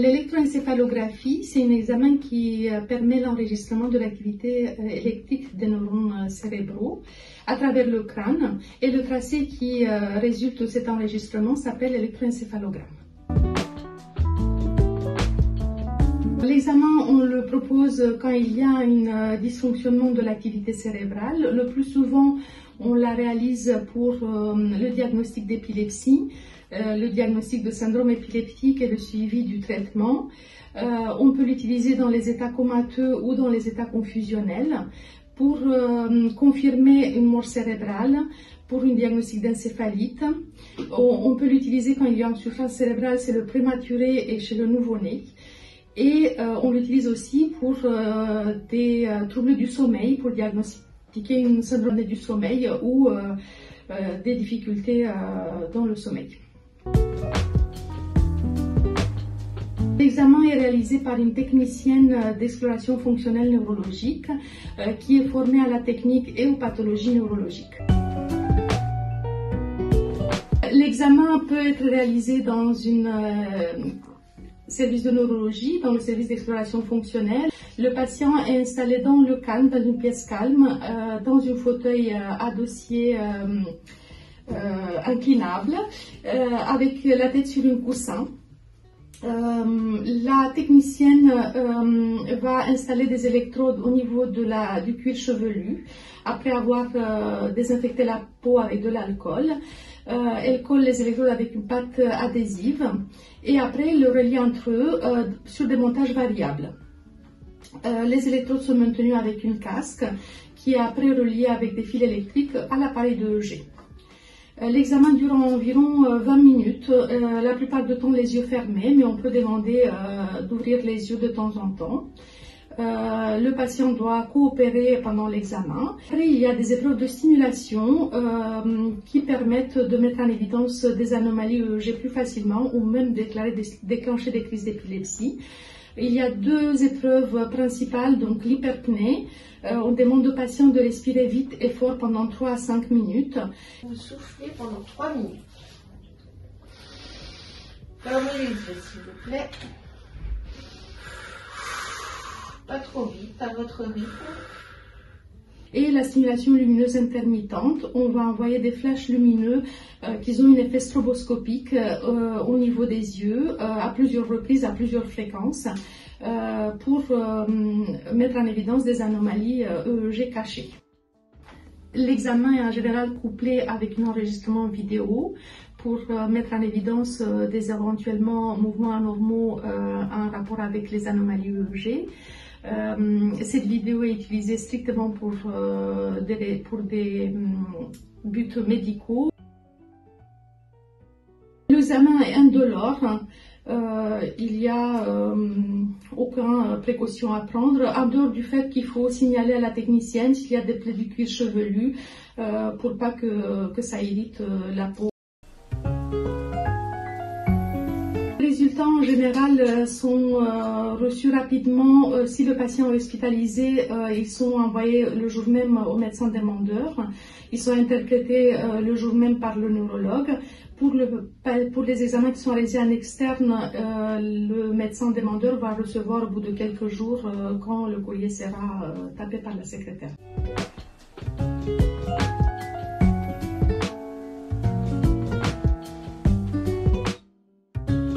L'électroencéphalographie, c'est un examen qui permet l'enregistrement de l'activité électrique des neurones cérébraux à travers le crâne, et le tracé qui résulte de cet enregistrement s'appelle l'électroencéphalogramme. L'examen, on le propose quand il y a un dysfonctionnement de l'activité cérébrale. Le plus souvent, on la réalise pour le diagnostic d'épilepsie, le diagnostic de syndrome épileptique et le suivi du traitement. On peut l'utiliser dans les états comateux ou dans les états confusionnels pour confirmer une mort cérébrale, pour un diagnostic d'encéphalite. On peut l'utiliser quand il y a une insuffisance cérébrale, c'est le prématuré et chez le nouveau-né. Et on l'utilise aussi pour des troubles du sommeil, pour diagnostiquer une syndrome du sommeil ou des difficultés dans le sommeil. L'examen est réalisé par une technicienne d'exploration fonctionnelle neurologique qui est formée à la technique et aux pathologies neurologiques. L'examen peut être réalisé dans un service de neurologie, dans le service d'exploration fonctionnelle. Le patient est installé dans le calme, dans une pièce calme, dans un fauteuil à dossier inclinable, avec la tête sur un coussin. La technicienne va installer des électrodes au niveau du cuir chevelu après avoir désinfecté la peau avec de l'alcool. Elle colle les électrodes avec une pâte adhésive et après le relie entre eux sur des montages variables. Les électrodes sont maintenues avec une casque qui est après reliée avec des fils électriques à l'appareil de EEG. L'examen dure environ 20 minutes, la plupart du temps les yeux fermés, mais on peut demander d'ouvrir les yeux de temps en temps. Le patient doit coopérer pendant l'examen. Après, il y a des épreuves de stimulation qui permettent de mettre en évidence des anomalies EEG plus facilement ou même déclencher des crises d'épilepsie. Il y a deux épreuves principales, donc l'hyperpnée. On demande aux patients de respirer vite et fort pendant 3 à 5 minutes. Vous soufflez pendant 3 minutes. Fermez les yeux, s'il vous plaît. Pas trop vite, à votre rythme. Et la stimulation lumineuse intermittente, on va envoyer des flashs lumineux qui ont un effet stroboscopique au niveau des yeux à plusieurs reprises, à plusieurs fréquences pour mettre en évidence des anomalies EEG cachées. L'examen est en général couplé avec un enregistrement vidéo pour mettre en évidence des éventuellement mouvements anormaux en rapport avec les anomalies EEG. Cette vidéo est utilisée strictement pour des buts médicaux. L'examen est indolore. Il n'y a aucune précaution à prendre, en dehors du fait qu'il faut signaler à la technicienne s'il y a des plaies du cuir chevelu pour pas que ça irrite la peau. Les résultats en général sont reçus rapidement. Si le patient est hospitalisé, ils sont envoyés le jour même au médecin demandeur. Ils sont interprétés le jour même par le neurologue. Pour les examens qui sont réalisés en externe, le médecin demandeur va recevoir au bout de quelques jours quand le courrier sera tapé par la secrétaire.